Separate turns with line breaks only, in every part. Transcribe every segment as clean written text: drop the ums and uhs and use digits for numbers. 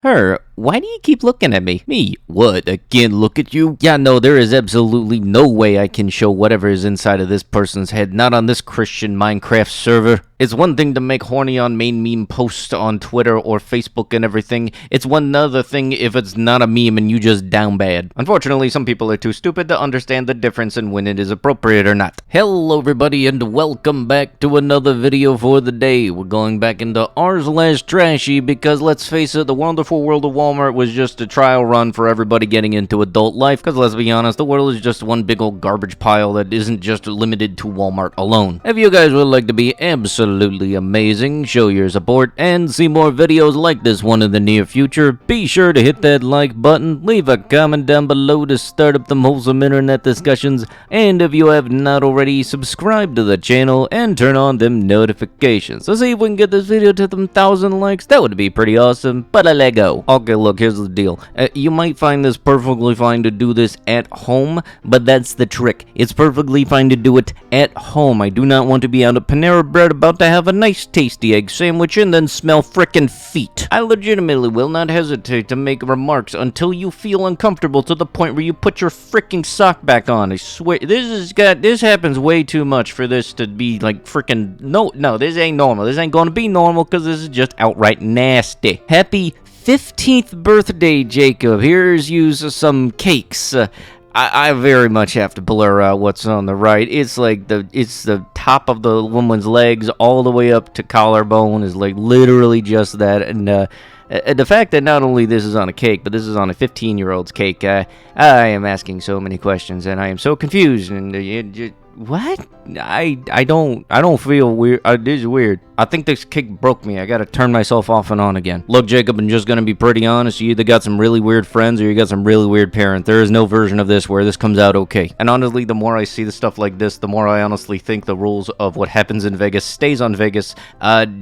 Her, why do you keep looking at me? Me? What? Again, look at you? Yeah, no, there is absolutely no way I can show whatever is inside of this person's head, not on this Christian Minecraft server. It's one thing to make horny on main meme posts on Twitter or Facebook and everything. It's one other thing if it's not a meme and you just down bad. Unfortunately, some people are too stupid to understand the difference in when it is appropriate or not. Hello everybody and welcome back to another video for the day. We're going back into r/trashy because let's face it, the wonderful world of Walmart was just a trial run for everybody getting into adult life, because let's be honest, the world is just one big old garbage pile that isn't just limited to Walmart alone. If you guys would like to be absolutely amazing, show your support, and see more videos like this one in the near future, be sure to hit that like button, leave a comment down below to start up them wholesome internet discussions, and if you have not already, subscribe to the channel and turn on them notifications. Let's see if we can get this video to them 1,000 likes. That would be pretty awesome, but I let go. Okay, look, here's the deal. You might find this perfectly fine to do this at home, but that's the trick. It's perfectly fine to do it at home. I do not want to be out of Panera Bread about to have a nice tasty egg sandwich and then smell frickin' feet. I legitimately will not hesitate to make remarks until you feel uncomfortable to the point where you put your frickin' sock back on. I swear, this happens way too much for this to be like frickin' no, this ain't normal. This ain't gonna be normal because this is just outright nasty. Happy 15th birthday, Jacob. Here's you some cakes. I very much have to blur out what's on the right. It's the top of the woman's legs all the way up to collarbone is like literally just that. And the fact that not only this is on a cake, but this is on a 15-year-old's cake, I am asking so many questions and I am so confused. And what? I don't feel weird. This is weird. I think this cake broke me. I gotta turn myself off and on again. Look, Jacob, I'm just gonna be pretty honest. You either got some really weird friends or you got some really weird parents. There is no version of this where this comes out okay. And honestly, the more I see the stuff like this, the more I honestly think the rules of what happens in Vegas stays on Vegas.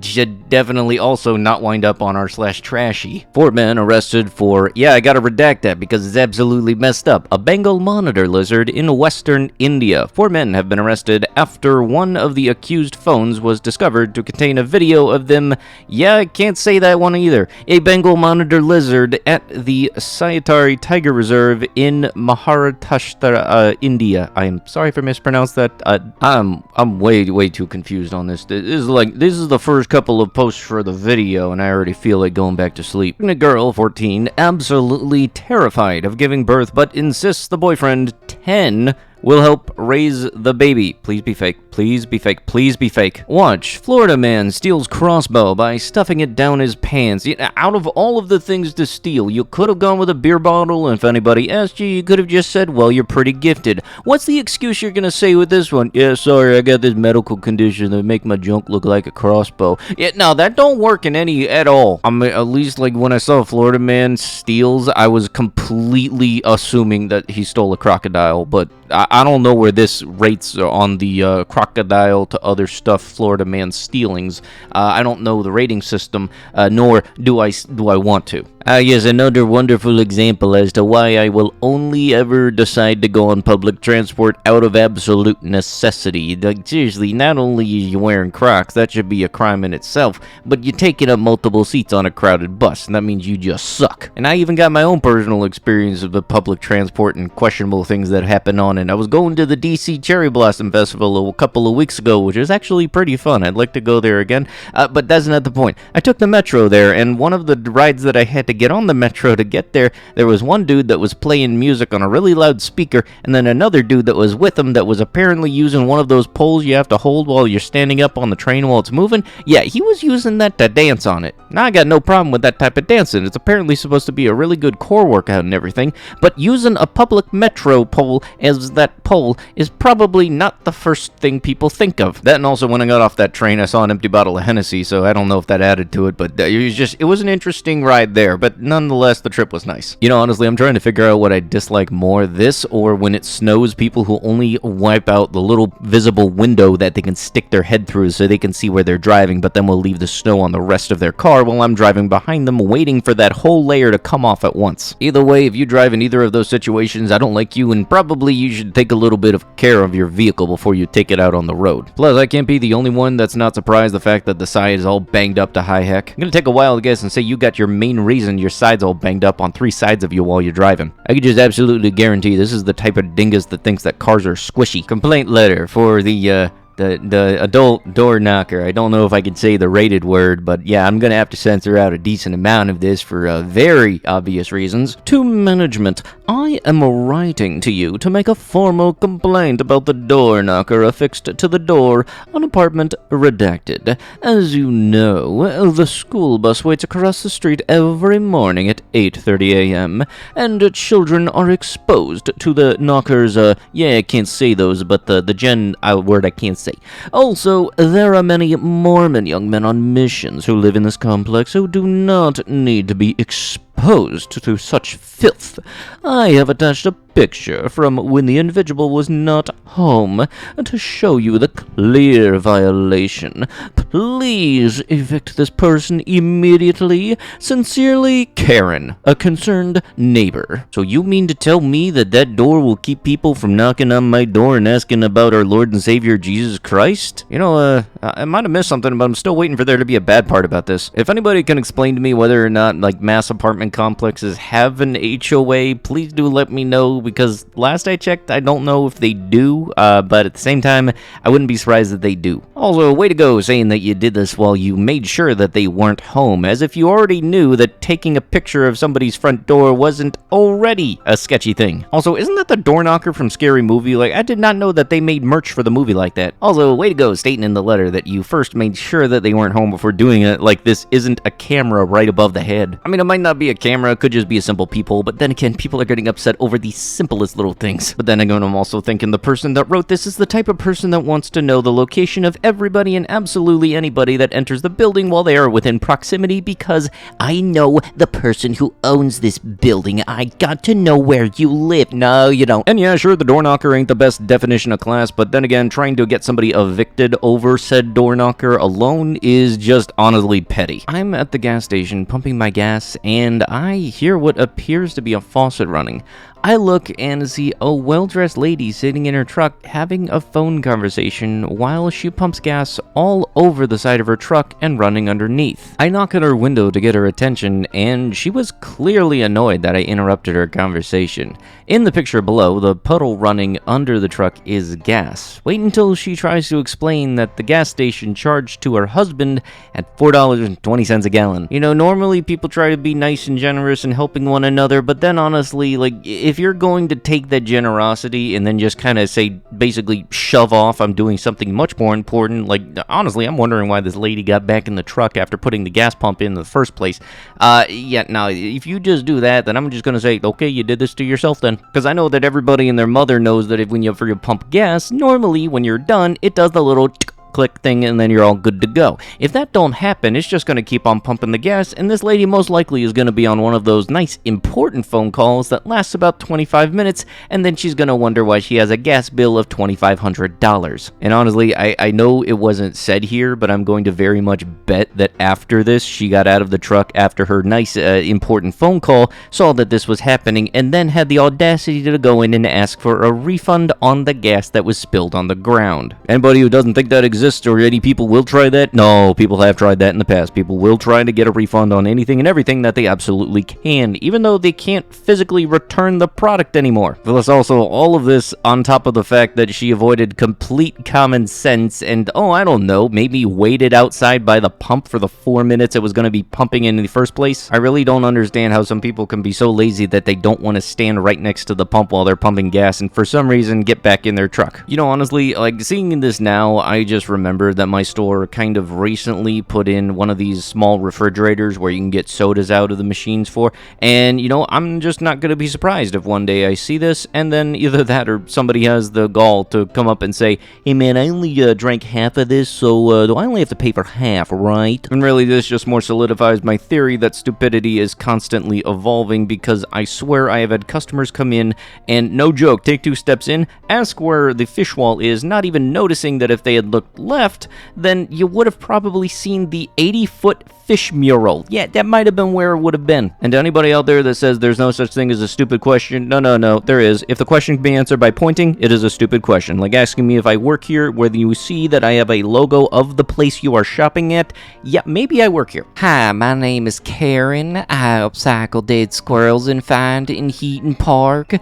Should definitely also not wind up on r/trashy. 4 men arrested for, yeah, I gotta redact that because it's absolutely messed up. A Bengal monitor lizard in western India. 4 men have been arrested after one of the accused phones was discovered to contain a video of them. Yeah, I can't say that one either. A Bengal monitor lizard at the Sayatari Tiger Reserve in Maharashtra, India. I am sorry if I mispronounced that. I'm way too confused on this. This is the first couple of posts for the video, and I already feel like going back to sleep. A girl, 14, absolutely terrified of giving birth, but insists the boyfriend, 10, will help raise the baby. Please be fake. Please be fake. Please be fake. Watch. Florida man steals crossbow by stuffing it down his pants. Out of all of the things to steal, you could have gone with a beer bottle, and if anybody asked you, you could have just said, well, you're pretty gifted. What's the excuse you're gonna say with this one? Yeah, sorry, I got this medical condition that make my junk look like a crossbow. Yeah, no, that don't work in any at all. I mean, at least like when I saw a Florida man steals, I was completely assuming that he stole a crocodile, but I don't know where this rates on the crocodile to other stuff Florida man stealings. I don't know the rating system, nor do I want to. Yes, another wonderful example as to why I will only ever decide to go on public transport out of absolute necessity. Like, seriously, not only are you wearing Crocs, that should be a crime in itself, but you're taking up multiple seats on a crowded bus, and that means you just suck. And I even got my own personal experience of the public transport and questionable things that happen on it. I was going to the DC Cherry Blossom Festival a couple of weeks ago, which was actually pretty fun. I'd like to go there again, but that's not the point. I took the metro there, and one of the rides that I had to get on the metro to get there, there was one dude that was playing music on a really loud speaker, and then another dude that was with him that was apparently using one of those poles you have to hold while you're standing up on the train while it's moving. Yeah, he was using that to dance on it. Now, I got no problem with that type of dancing. It's apparently supposed to be a really good core workout and everything, but using a public metro pole as that pole is probably not the first thing people think of. That, and also when I got off that train, I saw an empty bottle of Hennessy, so I don't know if that added to it, but it was an interesting ride there, but nonetheless, the trip was nice. You know, honestly, I'm trying to figure out what I dislike more, this or when it snows, people who only wipe out the little visible window that they can stick their head through so they can see where they're driving, but then will leave the snow on the rest of their car while I'm driving behind them, waiting for that whole layer to come off at once. Either way, if you drive in either of those situations, I don't like you, and probably you you should take a little bit of care of your vehicle before you take it out on the road. Plus, I can't be the only one that's not surprised the fact that the side is all banged up to high heck. I'm gonna take a wild guess and say you got your main reason your side's all banged up on 3 sides of you while you're driving. I can just absolutely guarantee this is the type of dingus that thinks that cars are squishy. Complaint letter for the adult door knocker. I don't know if I could say the rated word, but yeah, I'm gonna have to censor out a decent amount of this for very obvious reasons. To management, I am writing to you to make a formal complaint about the door knocker affixed to the door on apartment redacted. As you know, the school bus waits across the street every morning at 8:30 a.m., and children are exposed to the knockers, I can't say those, but the word I can't say. Also, there are many Mormon young men on missions who live in this complex who do not need to be exposed to such filth. I have attached a picture from when the individual was not home to show you the clear violation. Please evict this person immediately. Sincerely, Karen, a concerned neighbor. So you mean to tell me that that door will keep people from knocking on my door and asking about our Lord and Savior Jesus Christ? You know, I might have missed something, but I'm still waiting for there to be a bad part about this. If anybody can explain to me whether or not, like, mass apartment complexes have an HOA, please do let me know, because last I checked, I don't know if they do, but at the same time, I wouldn't be surprised that they do. Also, way to go saying that you did this while you made sure that they weren't home, as if you already knew that taking a picture of somebody's front door wasn't already a sketchy thing. Also, isn't that the door knocker from Scary Movie? Like, I did not know that they made merch for the movie like that. Also, way to go stating in the letter that you first made sure that they weren't home before doing it, like this isn't a camera right above the head. I mean, it might not be a camera, it could just be a simple peephole, but then again, people are getting upset over the simplest little things. But then again, I'm also thinking the person that wrote this is the type of person that wants to know the location of everybody and absolutely anybody that enters the building while they are within proximity, because I know the person who owns this building. I got to know where you live. No, you don't. And yeah, sure, the door knocker ain't the best definition of class, but then again, trying to get somebody evicted over said door knocker alone is just honestly petty. I'm at the gas station pumping my gas, and I hear what appears to be a faucet running. I look and see a well-dressed lady sitting in her truck having a phone conversation while she pumps gas all over the side of her truck and running underneath. I knock at her window to get her attention, and she was clearly annoyed that I interrupted her conversation. In the picture below, the puddle running under the truck is gas. Wait until she tries to explain that the gas station charged to her husband at $4.20 a gallon. You know, normally people try to be nice and generous and helping one another, but then honestly, like, if you're going to take that generosity and then just kind of say, basically shove off, I'm doing something much more important, like, honestly, I'm wondering why this lady got back in the truck after putting the gas pump in the first place. Yeah, now, if you just do that, then I'm just gonna say, okay, you did this to yourself then. Because I know that everybody and their mother knows that when you pump gas, normally when you're done, it does the little click thing and then you're all good to go. If that don't happen, it's just going to keep on pumping the gas, and this lady most likely is going to be on one of those nice important phone calls that lasts about 25 minutes, and then she's going to wonder why she has a gas bill of $2,500. And honestly, I know it wasn't said here, but I'm going to very much bet that after this, she got out of the truck after her nice important phone call, saw that this was happening, and then had the audacity to go in and ask for a refund on the gas that was spilled on the ground. Anybody who doesn't think that exists, or any people will try that? No, people have tried that in the past. People will try to get a refund on anything and everything that they absolutely can, even though they can't physically return the product anymore. Plus also, all of this on top of the fact that she avoided complete common sense and, I don't know, maybe waited outside by the pump for the 4 minutes it was going to be pumping in the first place. I really don't understand how some people can be so lazy that they don't want to stand right next to the pump while they're pumping gas and for some reason get back in their truck. You know, honestly, like, seeing this now, I just remember that my store kind of recently put in one of these small refrigerators where you can get sodas out of the machines for, and you know, I'm just not going to be surprised if one day I see this and then either that or somebody has the gall to come up and say, hey man, I only drank half of this, so do I only have to pay for half, right? And really, this just more solidifies my theory that stupidity is constantly evolving, because I swear I have had customers come in and, no joke, take 2 steps in, ask where the fish wall is, not even noticing that if they had looked left, then you would have probably seen the 80-foot fish mural. Yeah, that might have been where it would have been. And to anybody out there that says there's no such thing as a stupid question, no, there is. If the question can be answered by pointing, it is a stupid question. Like asking me if I work here, whether you see that I have a logo of the place you are shopping at, yeah, maybe I work here. Hi, my name is Karen. I upcycle dead squirrels and find in Heaton Park.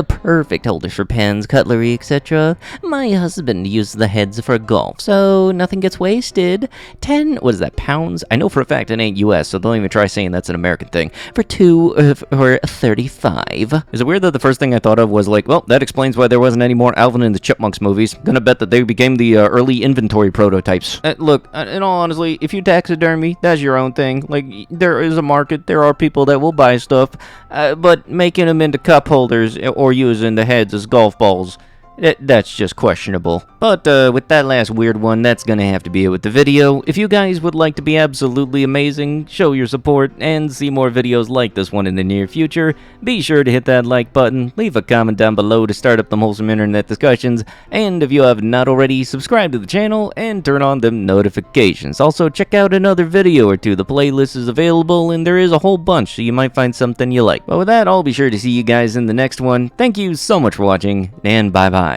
Perfect holders for pens, cutlery, etc. My husband uses the heads for golf, so nothing gets wasted. 10, what is that, pounds? I know for a fact it ain't US, so don't even try saying that's an American thing. For 2, for 35. Is it weird that the first thing I thought of was like, well, that explains why there wasn't any more Alvin and the Chipmunks movies. Gonna bet that they became the early inventory prototypes. Look, in all honesty, if you taxidermy, that's your own thing. Like, there is a market, there are people that will buy stuff, but making them into cup holders or using the heads as golf balls, that's just questionable. But with that last weird one, that's gonna have to be it with the video. If you guys would like to be absolutely amazing, show your support, and see more videos like this one in the near future, be sure to hit that like button, leave a comment down below to start up them wholesome internet discussions, and if you have not already, subscribe to the channel and turn on them notifications. Also, check out another video or two. The playlist is available, and there is a whole bunch, so you might find something you like. But with that, I'll be sure to see you guys in the next one. Thank you so much for watching, and bye-bye.